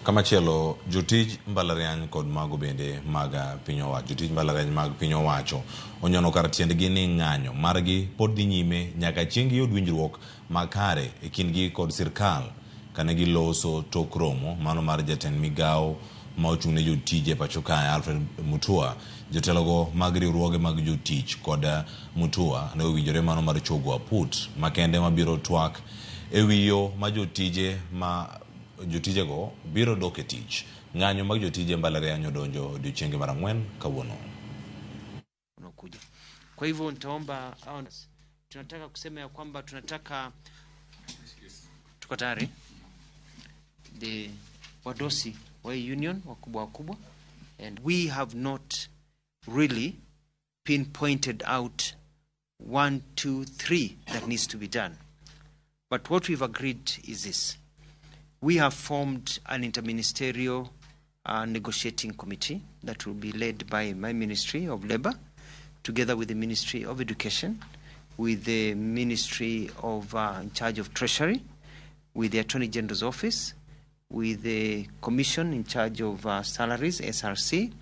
Kamachielo, jotij mbalariany kod mago bende mag piny owacho. Jotij mbalariany mag piny owacho onyono kar tiendgi ni ng'anyo margi pod dhi nyime nyaka chieng' giyud winjruok makare e kindgi kod sirkal kane giloso tok romo mano mar jatend migawo ma ochung' ne jotije pacho kae Alfred Mutua. Jotelogo mag riwruoge mag jotich kod Mutua ne owinjore mano mar chogo aput makende mabiro twak e wiyo ma jotijego biro dok e tich. Ng'anyo mag jotije mbalariany odonjo odiochienge mar 4 kawuono. Kwa hivyo nitaomba tunataka kusema ya kwamba tunataka tuko tayari the wadosi wa union wakubwa and we have not really pinpointed out 1, 2, 3 that needs to be done, but what we've agreed is this. We have formed an interministerial negotiating committee that will be led by my Ministry of Labour, together with the Ministry of Education, with the Ministry of in charge of Treasury, with the Attorney General's Office, with the Commission in charge of salaries, SRC,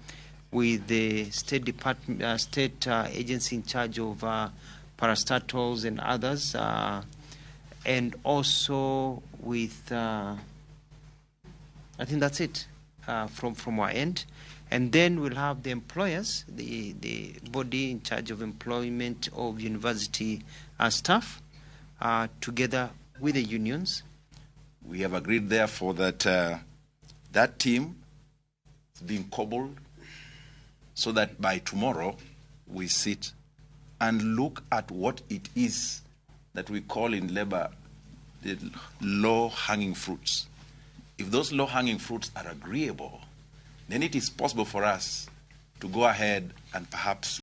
with the State Department, State Agency in charge of parastatals and others, and also with I think that's it from our end. And then we'll have the employers, the body in charge of employment of university staff, together with the unions. We have agreed, therefore, that that team is being cobbled so that by tomorrow we sit and look at what it is that we call in labor the low-hanging fruits. If those low-hanging fruits are agreeable, then it is possible for us to go ahead and perhaps